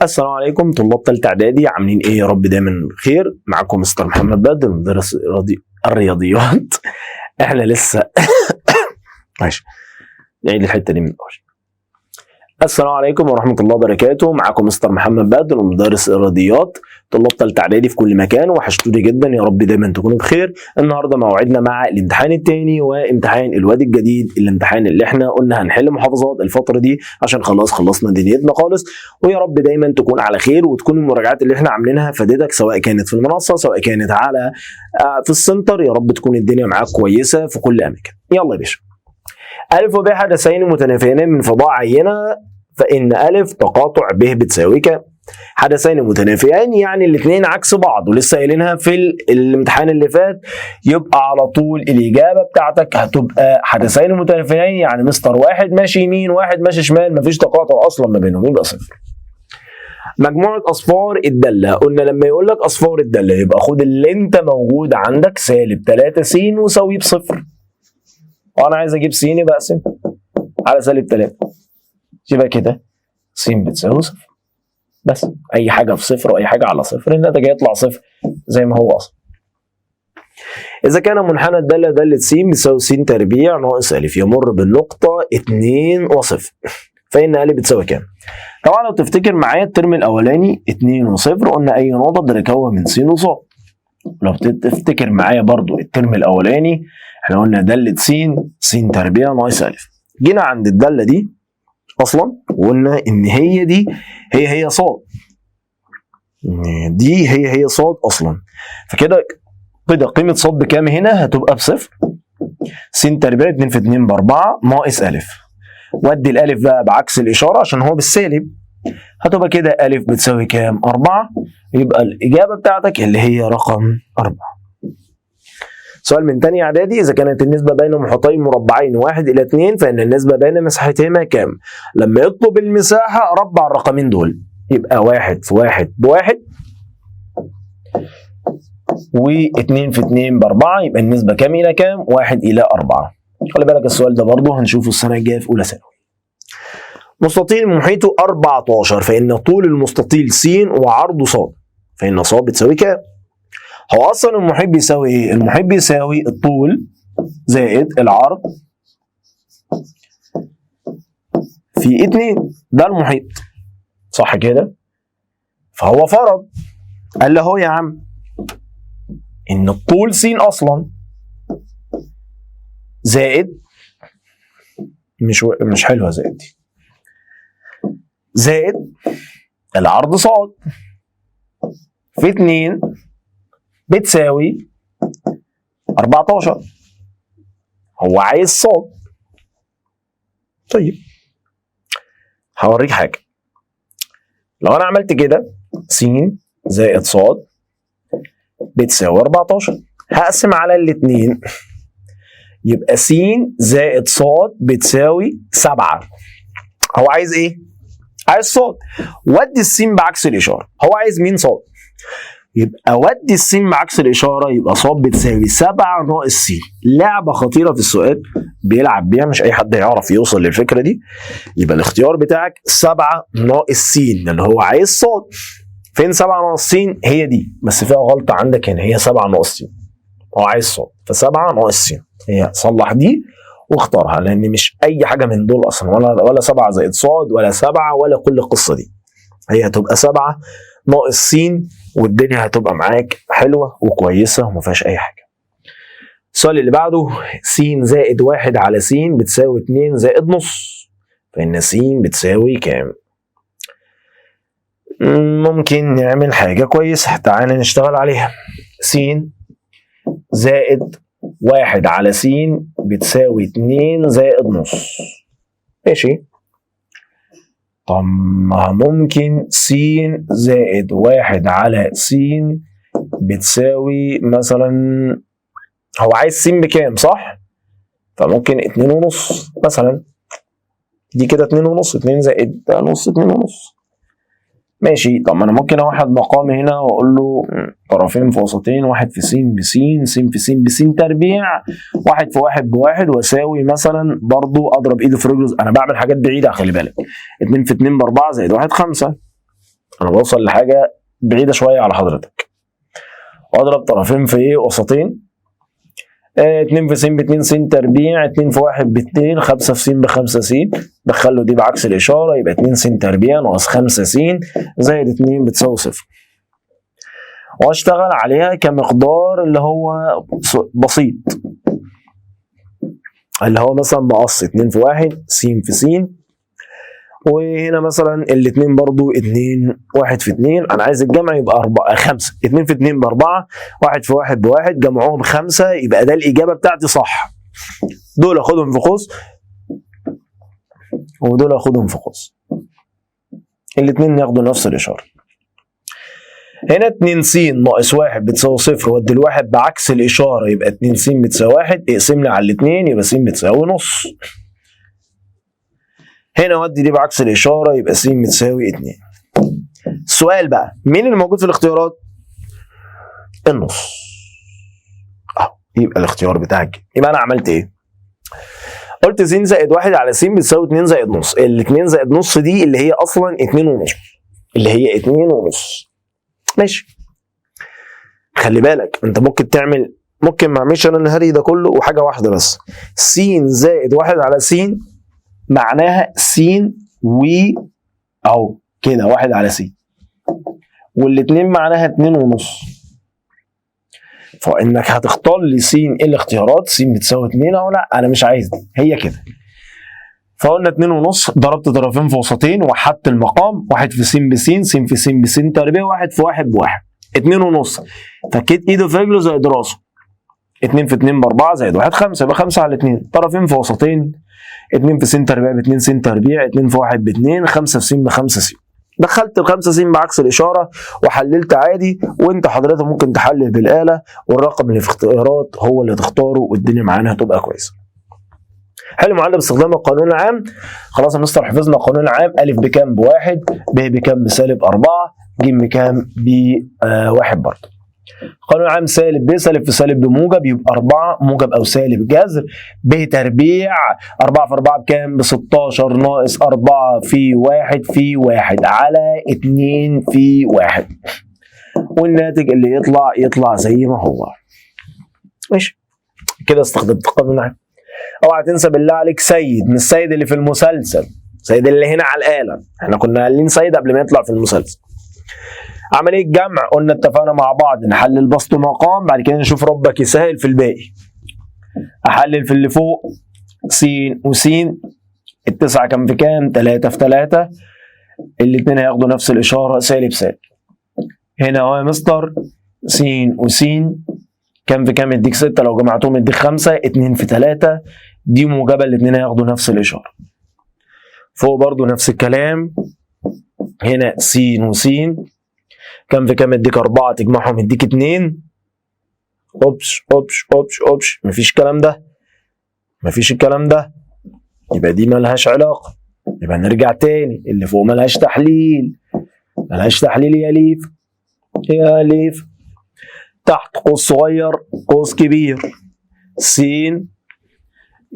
السلام عليكم طلاب تالتة اعدادي، عاملين ايه؟ يا رب دايما بخير. معاكم مستر محمد بدر مدرس الرياضيات. احنا لسه ماشي نعيد الحته دي من الاول. السلام عليكم ورحمه الله وبركاته. معاكم مستر محمد بدر مدرس الرياضيات، طلاب تالتة اعدادي في كل مكان، وحشتوني جدا. يا رب دايما تكونوا بخير. النهارده موعدنا مع الامتحان الثاني وامتحان الواد الجديد، الامتحان اللي احنا قلنا هنحل محافظات الفتره دي عشان خلاص خلصنا دنيتنا خالص. ويا رب دايما تكون على خير، وتكون المراجعات اللي احنا عاملينها فادتك، سواء كانت في المنصه سواء كانت على في السنتر. يا رب تكون الدنيا معاك كويسه في كل اماكن. يلا يا باشا. ألف وب حدثين متنافيين من فضاء عينة، فإن ألف تقاطع ب بتساوي كام؟ حدثين متنافيين يعني الاثنين عكس بعض، ولسه قايلينها في الامتحان اللي فات. يبقى على طول الإجابة بتاعتك هتبقى حدثين متنافيين يعني مستر واحد ماشي يمين واحد ماشي شمال، مفيش تقاطع أصلا ما بينهم، يبقى صفر. مجموعة أصفار الدالة، قلنا لما يقول لك أصفار الدالة يبقى خد اللي أنت موجود عندك سالب 3 س وساويه بصفر. وانا عايز اجيب س يبقى اقسم على سالب 3، يبقى كده س بتساوي صفر. بس اي حاجه في صفر واي حاجه على صفر الناتج هيطلع صفر زي ما هو اصلا. اذا كان منحنى الداله داله س بيساوي س تربيع ناقص ا يمر بالنقطه 2 وصفر، فان ا بتساوي كام؟ طبعا لو تفتكر معايا الترم الاولاني 2 وصفر قلنا اي نقطه بنكون من س وص. لو تفتكر معايا برضو الترم الاولاني احنا قلنا دالة س تربيع ناقص ا. جينا عند الدالة دي اصلا وقلنا ان هي دي هي ص، دي هي ص اصلا. فكده قيمة ص بكام هنا؟ هتبقى بصفر. س تربيع 2 في 2 ب4 ناقص ا. ودي الالف بقى بعكس الاشارة عشان هو بالسالب، هتبقى كده ا بتساوي كام؟ 4. يبقى الإجابة بتاعتك اللي هي رقم 4. سؤال من تاني اعدادي. اذا كانت النسبه بين محيطين مربعين 1 إلى 2 فان النسبه بين مساحتهما كام؟ لما يطلب المساحه ربع الرقمين دول، يبقى 1 في 1 ب1 و2 في 2 ب4، يبقى النسبه كام الى كام؟ 1 إلى 4. خلي بالك السؤال ده برضه هنشوفه السنه الجايه في اولى ثانوي. مستطيل محيطه 14 فان طول المستطيل س وعرضه ص، فان ص بتساوي كام؟ هو اصلا المحيط بيساوي ايه؟ المحيط بيساوي الطول زائد العرض في 2، ده المحيط صح كده؟ فهو فرض قال له اهو يا عم ان الطول س اصلا زائد مش حلوه زائد دي، زائد العرض ص في 2 بتساوي 14. هو عايز ص. طيب هوريك حاجه. لو انا عملت كده س زائد ص بتساوي 14، هقسم على الاثنين يبقى س زائد ص بتساوي 7. هو عايز ايه؟ عايز ص. ودي السين بعكس الاشاره. هو عايز مين؟ ص. يبقى ودي السين بعكس الاشاره، يبقى ص بتساوي 7 ناقص س. لعبه خطيره في السؤال بيلعب بيها، مش اي حد هيعرف يوصل للفكره دي. يبقى الاختيار بتاعك 7 ناقص س اللي هو عايز ص. فين 7 ناقص س؟ هي دي، بس فيها غلطه عندك هنا، هي 7 ناقص س. هو عايز ص، ف7 ناقص س. هي صلح دي واختارها، لان مش اي حاجه من دول اصلا، ولا 7 زائد ص ولا 7 ولا كل القصه دي. هي هتبقى 7 ناقص س، والدنيا هتبقى معاك حلوه وكويسه وما فيهاش اي حاجه. السؤال اللي بعده س زائد 1 على س بتساوي 2 زائد نص، فإن س بتساوي كام؟ ممكن نعمل حاجه كويسه، تعالى نشتغل عليها. س زائد 1 على س بتساوي 2 زائد نص، ماشي. طب ممكن س زائد 1 على س بتساوي مثلا، هو عايز س بكام صح؟ فممكن 2 ونص مثلا، دي كده 2 ونص، 2 زائد نص 2 ونص، ماشي. طب ما انا ممكن اوحد مقام هنا واقول له طرفين في وسطين، واحد في س بس، س في س بس تربيع، واحد في واحد بواحد، واساوي مثلا برضو اضرب ايدي في رجله. انا بعمل حاجات بعيده خلي بالك. 2 في 2 ب4 زائد 1 5. انا بوصل لحاجه بعيده شويه على حضرتك، واضرب طرفين في ايه؟ وسطين. 2 في س ب2 س تربيع، 2 في 1 ب2، 5 في س ب5 س، دخل له دي بعكس الاشاره يبقى 2 س تربيع ناقص 5 س زائد 2 بتساوي 0. واشتغل عليها كمقدار اللي هو بسيط، اللي هو مثلا مقص 2 في 1 س في س، وهنا مثلا الاثنين برضو 2 1 في 2، انا عايز الجمع يبقى 4 5، 2 في 2 ب4، 1 في 1 ب1، جمعهم 5، يبقى ده الاجابه بتاعتي صح. دول اخدهم في قوس ودول اخدهم في قوس، الاثنين ياخدوا نفس الاشاره. هنا 2 س ناقص 1 بتساوي 0، ودي الواحد بعكس الاشاره يبقى 2 س بتساوي 1، اقسم لي على الاثنين يبقى س بتساوي نص. هنا ودي دي بعكس الاشاره يبقى س بتساوي 2. السؤال بقى مين اللي موجود في الاختيارات؟ النص. يبقى الاختيار بتاعك، يبقى انا عملت ايه؟ قلت س زائد 1 على س بتساوي 2 زائد نص. ال 2 زائد نص دي اللي هي اصلا 2 ونص، اللي هي 2 ونص. ماشي. خلي بالك انت ممكن ما اعملش انا الهري ده كله وحاجه واحده بس. س زائد 1 على س معناها س و اهو كده 1 على س، والاثنين معناها 2 ونص. فانك هتختار لي س ايه الاختيارات؟ س بتساوي 2 او لا، انا مش عايز دي، هي كده. فقلنا 2 ونص، ضربت طرفين في وسطين، وحدت المقام، 1 في س بس، س في س بس تربيع، 1 في 1 بواحد، 2 ونص. فكيت ايده في رجله زائد راسه، 2 في 2 ب4 زائد 1 5، يبقى 5 على 2، طرفين في وسطين، 2 في س تربيع ب2 س تربيع، 2 في 1 ب2، 5 في س ب5 س. دخلت ال5 س بعكس الاشاره وحللت عادي، وانت حضرتك ممكن تحلل بالاله، والرقم اللي في اختيارات هو اللي تختاره، والدنيا معانا هتبقى كويسه. حل معادله باستخدام القانون العام. خلاص يا مستر حفظنا القانون العام. ا بكام ب1، ب بكام بسالب 4، ج بكام ب1 برضه. قانون العام سالب ب، سالب في سالب بموجب، يبقى 4 موجب او سالب جذر ب تربيع، 4 في 4 بكام؟ ب16 ناقص 4 في 1 في 1 على 2 في 1، والناتج اللي يطلع زي ما هو. ماشي كده استخدمت القانون العام. اوعى تنسى بالله عليك سيد، مش سيد اللي في المسلسل، سيد اللي هنا على الآلة. احنا كنا قايلين سيد قبل ما يطلع في المسلسل. عملية جمع قلنا اتفقنا مع بعض نحلل بسط مقام، بعد كده نشوف ربك يسهل في الباقي. احلل في اللي فوق س وس، التسعة كام في كام؟ 3 في 3، الاثنين هياخدوا نفس الإشارة سالب سالب. هنا اهو يا مستر س وس كام في كام؟ يديك 6، لو جمعتهم يديك 5، 2 في 3 دي موجبة، الاثنين هياخدوا نفس الإشارة. فوق برضو نفس الكلام، هنا س وس كام في كام؟ يديك 4، تجمعهم يديك 2. اوبش اوبش اوبش اوبش، مفيش الكلام ده، مفيش الكلام ده، يبقى دي مالهاش علاقة. يبقى نرجع تاني، اللي فوق مالهاش تحليل، مالهاش تحليل يا ليف يا ليف. تحت قوس صغير قوس كبير، س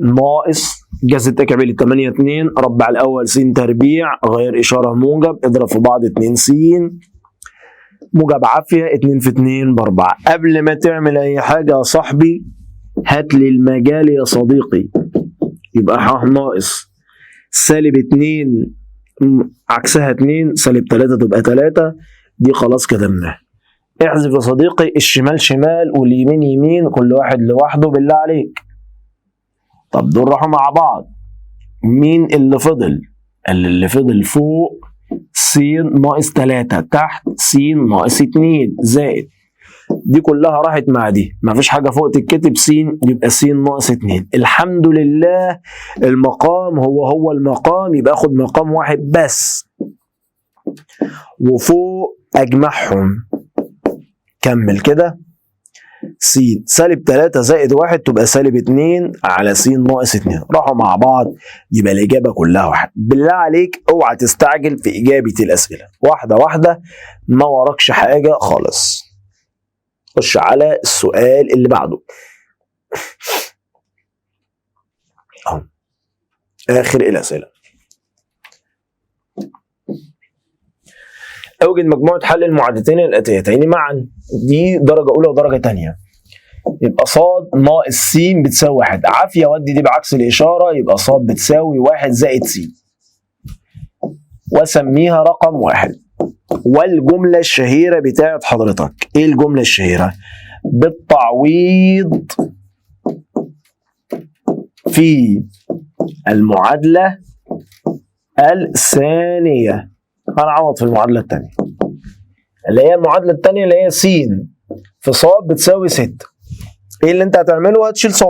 ناقص جذر تكعيب 8 2 ربع الاول س تربيع، غير اشاره موجب، اضرب في بعض 2 س موجب عافيه، 2 في 2 ب4. قبل ما تعمل اي حاجه يا صاحبي هات لي المجال يا صديقي. يبقى ح ناقص سالب 2 عكسها 2 سالب 3 تبقى 3، دي خلاص كتبناها. احذف يا صديقي الشمال شمال واليمين يمين، كل واحد لوحده بالله عليك. طب دول راحوا مع بعض، مين اللي فضل؟ اللي فضل فوق س ناقص 3، تحت س ناقص 2 زائد، دي كلها راحت مع دي، مفيش حاجه فوق تتكتب، س يبقى س ناقص 2. الحمد لله المقام هو المقام، يبقى اخد مقام واحد بس، وفوق اجمعهم. كمل كده، س سالب 3 زائد 1 تبقى سالب 2 على س ناقص 2، راحوا مع بعض، يبقى الإجابة كلها واحد. بالله عليك اوعى تستعجل في إجابة الأسئلة، واحدة واحدة، ما وراكش حاجة خالص. خش على السؤال اللي بعده. آخر الأسئلة. اوجد مجموعة حل المعادلتين الآتيتين معا. دي درجة أولى ودرجة تانية. يبقى ص ناقص س بتساوي 1. عافية ودي دي بعكس الإشارة، يبقى ص بتساوي 1 زائد س، وسميها رقم 1. والجملة الشهيرة بتاعت حضرتك، ايه الجملة الشهيرة؟ بالتعويض في المعادلة الثانية. هنعوض في المعادلة الثانية اللي هي المعادلة الثانية اللي هي س في ص بتساوي 6. ايه اللي انت هتعمله؟ هتشيل ص.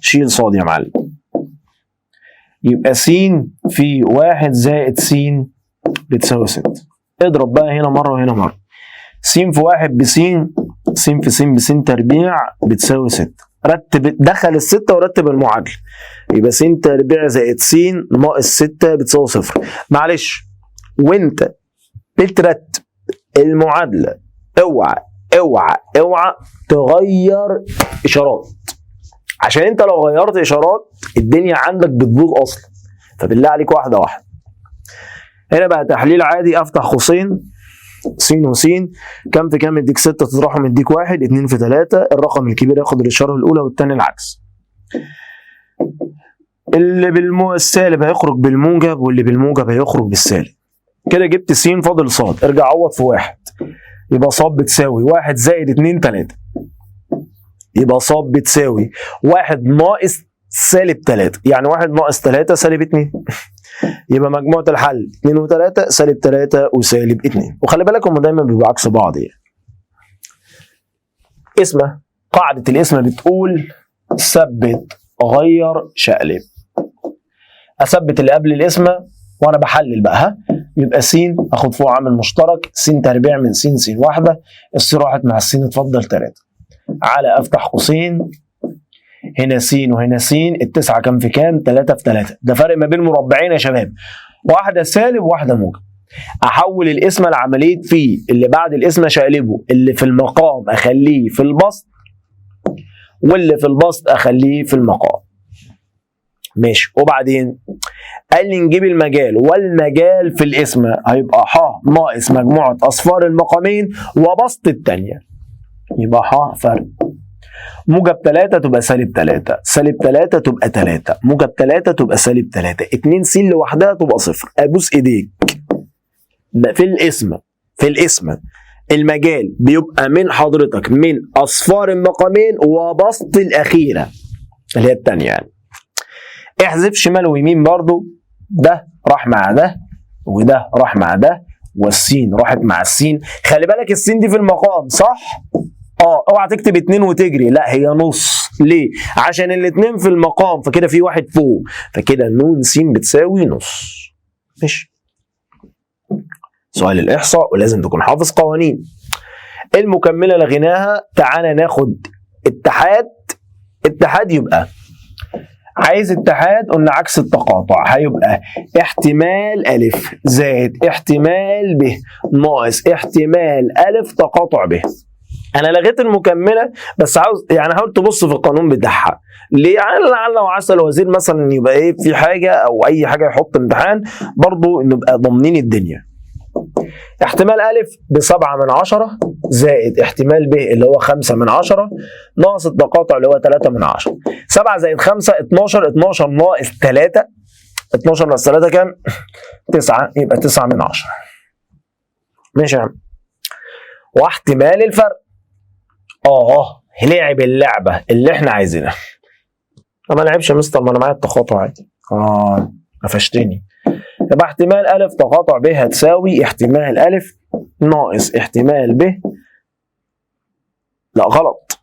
شيل ص يا معلم. يبقى س في 1 زائد س بتساوي 6. اضرب بقى هنا مرة وهنا مرة. س في 1 بس، س في س بس تربيع بتساوي 6. رتب، دخل الستة ورتب المعادلة. يبقى س تربيع زائد س ناقص 6 بتساوي 0. معلش، وانت بترتب المعادلة اوعى اوعى اوعى تغير اشارات، عشان انت لو غيرت اشارات الدنيا عندك بتبوظ اصلا. فبالله عليك واحدة واحدة. هنا بقى تحليل عادي، افتح قوسين س وس، كام في كام يديك 6، تطرحهم يديك 1، 2 في 3. الرقم الكبير ياخد الاشاره الاولى والثاني العكس. اللي السالب هيخرج بالموجب واللي بالموجب هيخرج بالسالب. كده جبت س فاضل ص، ارجع عوض في 1. يبقى ص بتساوي 1 زائد 2 3. يبقى ص بتساوي 1 ناقص سالب 3، يعني 1 ناقص 3 سالب 2. يبقى مجموعة الحل 2 و3 سالب 3 وسالب 2. وخلي بالك هم دايما بيبقوا عكس بعض يعني. اسمه قاعدة الاسم بتقول ثبت غير شقلب. اثبت اللي قبل الاسم وانا بحلل بقى. ها، يبقى س اخد فوق عامل مشترك، س تربيع من س س واحدة، الس راحت مع الس اتفضل 3. على افتح قوسين، هنا س وهنا س، التسعة كام في كام؟ 3 في 3. ده فرق ما بين مربعين يا شباب، واحدة سالب وواحدة موجب. احول الاسم لعملية في، اللي بعد الاسم اشقلبه، اللي في المقام اخليه في البسط واللي في البسط اخليه في المقام. ماشي. وبعدين قال لي نجيب المجال، والمجال في الاسم هيبقى ح ناقص مجموعة اصفار المقامين وبسط الثانية. يبقى ح فرق موجب 3 تبقى سالب 3، سالب 3 تبقى 3، موجب 3 تبقى سالب 3، 2 س لوحدها تبقى 0. ابوس ايديك. ده في الاسم المجال بيبقى من حضرتك من اصفار المقامين وبسط الاخيره اللي هي الثانيه يعني. احذف شمال ويمين برضو، ده راح مع ده وده راح مع ده، والسين راحت مع السين. خلي بالك السين دي في المقام صح؟ اوعى تكتب 2 وتجري، لا هي نص. ليه؟ عشان الاتنين في المقام، فكده في واحد فوق، فكده ن س بتساوي نص. ماشي. سؤال الاحصاء ولازم تكون حافظ قوانين. المكمله لغيناها. تعالى ناخد اتحاد. يبقى عايز اتحاد، قلنا عكس التقاطع، هيبقى احتمال أ زائد احتمال ب ناقص احتمال أ تقاطع ب. انا لغيت المكمله بس عاوز يعني حاول تبص في القانون بتاعها. ليه؟ لعل وعسى الوزير مثلا يبقى ايه في حاجه او اي حاجه يحط امتحان برضو نبقى ضامنين الدنيا. احتمال أ ب7/10 زائد احتمال ب اللي هو 5/10 ناقص التقاطع اللي هو 3/10. 7 زائد 5 12، 12 ناقص 3، 12 ناقص 3 كام؟ 9، يبقى 9/10. ماشي يا عم. واحتمال الفرق لعب اللعبه اللي احنا عايزينها. ما لعبش يا مستر، ما انا معايا التقاطع عادي. قفشتني. يبقى احتمال أ تقاطع ب هتساوي احتمال أ ناقص احتمال ب. لا غلط.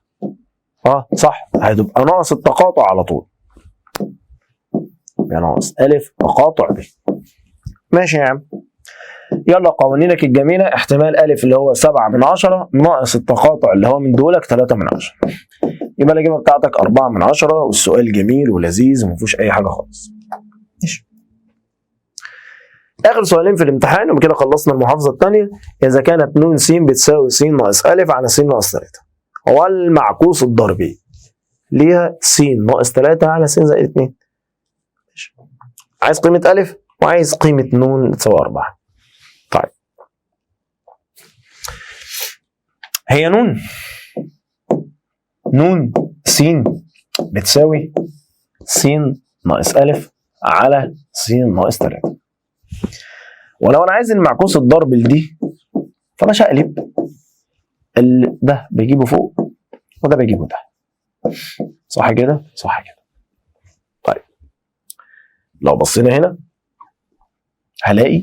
صح، هتبقى ناقص التقاطع على طول. يبقى ناقص أ تقاطع ب. ماشي يا عم. يلا قوانينك الجميلة. احتمال أ اللي هو 7/10 ناقص التقاطع اللي هو من دولك 3/10. يبقى الإجابة بتاعتك 4/10. والسؤال جميل ولذيذ ومفيهوش أي حاجة خالص. ماشي. آخر سؤالين في الامتحان وكده خلصنا المحافظة الثانية. إذا كانت ن س بتساوي س ناقص أ على س ناقص 3، والمعكوس الضربي ليها س ناقص 3 على س زائد 2. ماشي. عايز قيمة أ وعايز قيمة ن تساوي 4. طيب هي نون س بتساوي س ناقص أ على س ناقص 3. ولو أنا عايز المعكوس الضرب لدي فمش هقلب، ده بجيبه فوق وده بجيبه تحت، صح كده؟ صح كده. طيب لو بصينا هنا هلاقي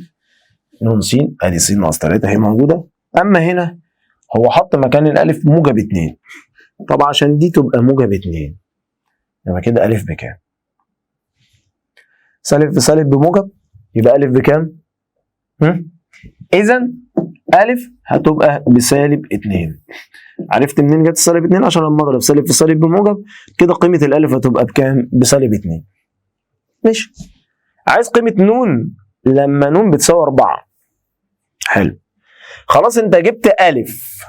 ن س ادي س ناقص 3 هي موجوده، اما هنا هو حط مكان الالف موجب 2. طب عشان دي تبقى موجب 2 يبقى كده الف بكام؟ سالب في سالب بموجب، يبقى الف بكام؟ اذا الف هتبقى بسالب 2. عرفت منين جت سالب 2؟ عشان لما اضرب سالب في سالب بموجب كده قيمه الالف هتبقى بكام؟ بسالب 2. ماشي. عايز قيمه نون لما نون بتساوي 4. حلو. خلاص انت جبت الف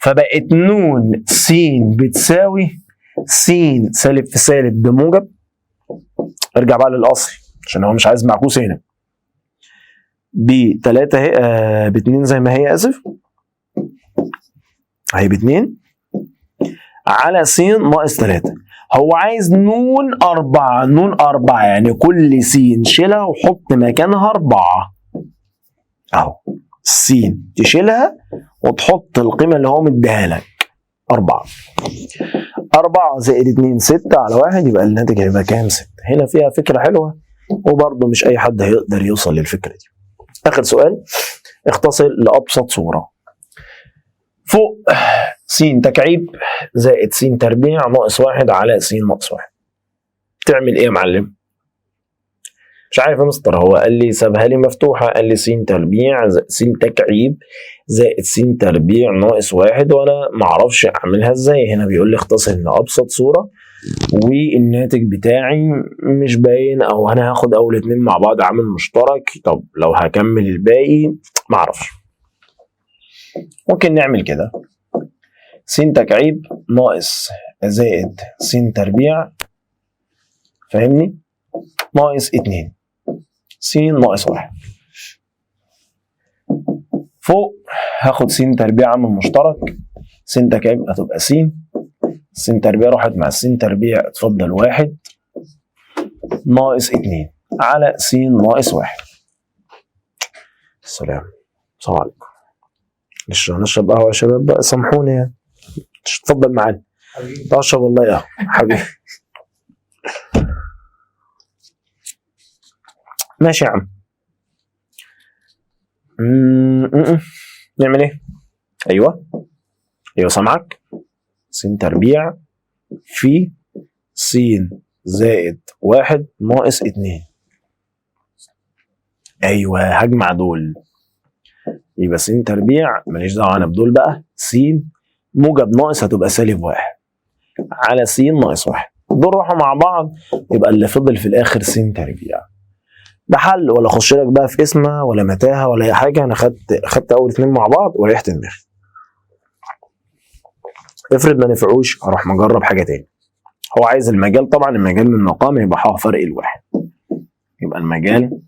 فبقت نون س بتساوي س سالب في سالب بموجب. ارجع بقى للاصل عشان هو مش عايز معكوس هنا. ب3 اهي ب2 زي ما هي، اسف اهي ب2 على س ناقص 3. هو عايز نون 4. نون 4 يعني كل س شيلها وحط مكانها 4 اهو. س تشيلها وتحط القيمه اللي هو مديها لك 4. 4 زائد 2 6 على 1 يبقى الناتج هيبقى كام؟ 6. هنا فيها فكره حلوه وبرضه مش اي حد هيقدر يوصل للفكره دي. اخر سؤال، اختصر لابسط صوره. فوق س تكعيب زائد س تربيع ناقص 1 على س ناقص 1. تعمل ايه يا معلم؟ مش عارف يا مستر، هو قال لي سابها لي مفتوحه، قال لي س تربيع س تكعيب زائد س تربيع ناقص 1 وانا ما اعرفش اعملها ازاي. هنا بيقول لي اختصر لابسط صوره والناتج بتاعي مش باين، او انا هاخد اول اتنين مع بعض عامل مشترك. طب لو هكمل الباقي ما اعرفش. ممكن نعمل كده، س تكعيب ناقص زائد س تربيع فاهمني ناقص 2 س ناقص 1. فوق هاخد س تربيع عامل مشترك، س تكعيب هتبقى س تربيع راحت مع س تربيع اتفضل 1 ناقص 2 على س ناقص 1. السلام عليكم. نشرب قهوه يا شباب بقى، سامحوني يعني. اتفضل معانا. اشرب والله يا حبيبي. ماشي يا عم. نعمل ايه؟ ايوه سامعك. س تربيع في س زائد 1 ناقص 2. ايوه هجمع دول يبقى س تربيع ماليش دعوه انا بدول بقى. س موجب ناقص هتبقى سالب 1 على س ناقص 1. دول راحوا مع بعض يبقى اللي فضل في الاخر س تربيع. ده حل ولا اخش لك بقى في اسمه ولا متاهه ولا اي حاجه. انا خدت اول اتنين مع بعض وريحت دماغي. افرض ما نفعوش اروح مجرب حاجه تاني. هو عايز المجال، طبعا المجال من مقام يبقى ح فرق الواحد، يبقى المجال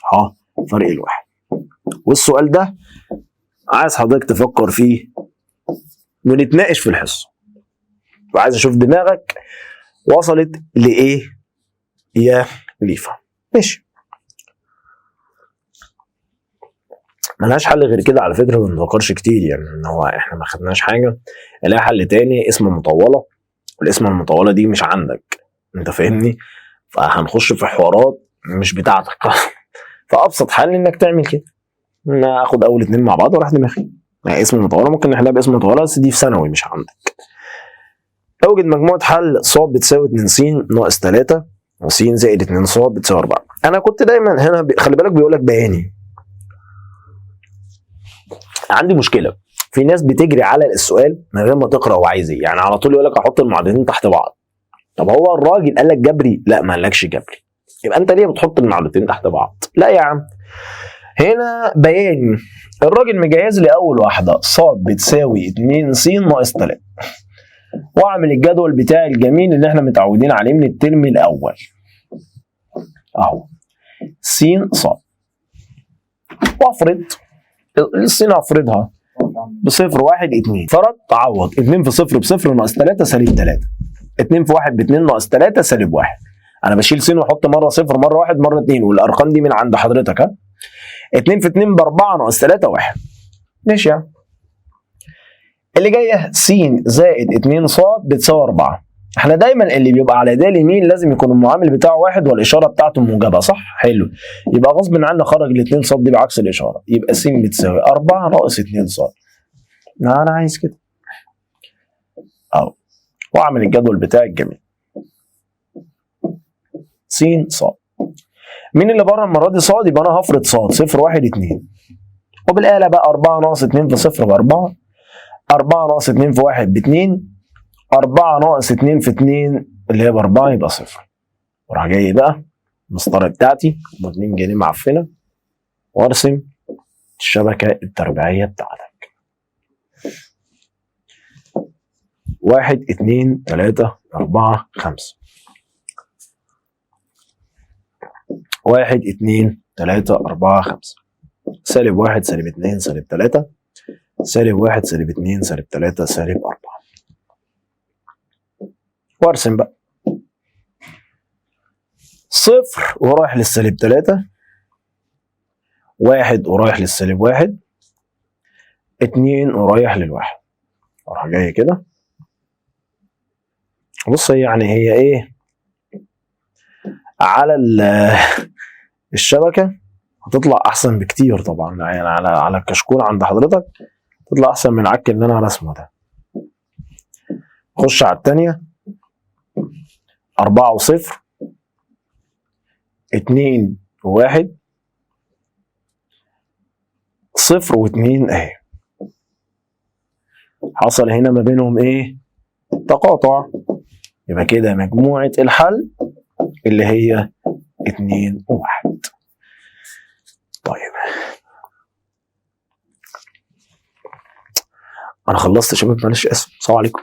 ح فرق الواحد. والسؤال ده عايز حضرتك تفكر فيه ونتناقش في الحصه، وعايز اشوف دماغك وصلت لايه يا ليفا. ماشي، ملهاش حل غير كده على فكره. ما بنفكرش كتير يعني، ان هو احنا ما خدناش حاجه. لها حل تاني اسمه مطوله، والاسم المطوله دي مش عندك انت فاهمني، فهنخش في حوارات مش بتاعتك. فابسط حل انك تعمل كده، ان اخد اول اتنين مع بعض وراح دماغي. يعني اسم المطوله ممكن نحلها باسم المطوله بس دي في ثانوي مش عندك. اوجد مجموعه حل ص بتساوي 2 س ناقص 3 وس زائد 2 ص بتساوي 4. انا كنت دايما هنا خلي بالك بيقول لك بياني. عندي مشكله في ناس بتجري على السؤال من غير ما تقرا هو عايز ايه، يعني على طول يقول لك احط المعادلتين تحت بعض. طب هو الراجل قال لك جبري؟ لا ما قالكش جبري، يبقى انت ليه بتحط المعادلتين تحت بعض؟ لا يا عم، هنا بياني. الراجل مجهز لي اول واحده ص بتساوي 2 س ناقص 3، واعمل الجدول بتاعي الجميل اللي احنا متعودين عليه من الترم الاول اهو س ص، وافرض السين افرضها بصفر 1 2. فرض تعوض 2 في صفر بصفر ناقص 3 سالب 3. 2 في 1 ب2 ناقص 3 سالب 1. انا بشيل س واحط مره صفر مره 1 مره 2 والارقام دي من عند حضرتك. ها 2 في 2 ب4 ناقص 3 1. ماشي يعني. اللي جايه س زائد 2 ص بتساوي 4. احنا دايما اللي بيبقى على يديه اليمين لازم يكون المعامل بتاعه 1 والاشاره بتاعته موجبه، صح؟ حلو. يبقى غصب عنا خرج ال2 ص دي بعكس الاشاره، يبقى س بتساوي 4 ناقص 2 ص. انا عايز كده اهو، واعمل الجدول بتاعي الجميل. س ص. مين اللي بره المره دي؟ ص. يبقى انا هفرض ص 0 1 2. وبالاله بقى 4 ناقص 2 في 0 ب4. 4 ناقص 2 في 1 ب2. 4 ناقص 2 في 2 اللي هي ب4 يبقى 0. وراح جاي بقى المسطره بتاعتي ب2 جنيه معفنه وارسم الشبكه التربيعيه بتاعتك. 1 2 3 4 5. 1 2 3 4 5. سالب 1 سالب 2 سالب 3 سالب 1 سالب 2 سالب 3 سالب 4. وارسم بقى 0 ورايح للسالب 3. 1 ورايح للسالب 1. 2 ورايح للواحد. اروح جاي كده. بص يعني هي ايه على الشبكه هتطلع احسن بكتير طبعا، يعني على الكشكول عند حضرتك تطلع احسن من العك اللي انا رسمه ده. خش على الثانيه. 4 و0. 2 و1. 0 و2 اهي. حصل هنا ما بينهم ايه؟ تقاطع. يبقى كده مجموعة الحل اللي هي 2 و1. طيب انا خلصت يا شباب، معلش اسف. السلام عليكم.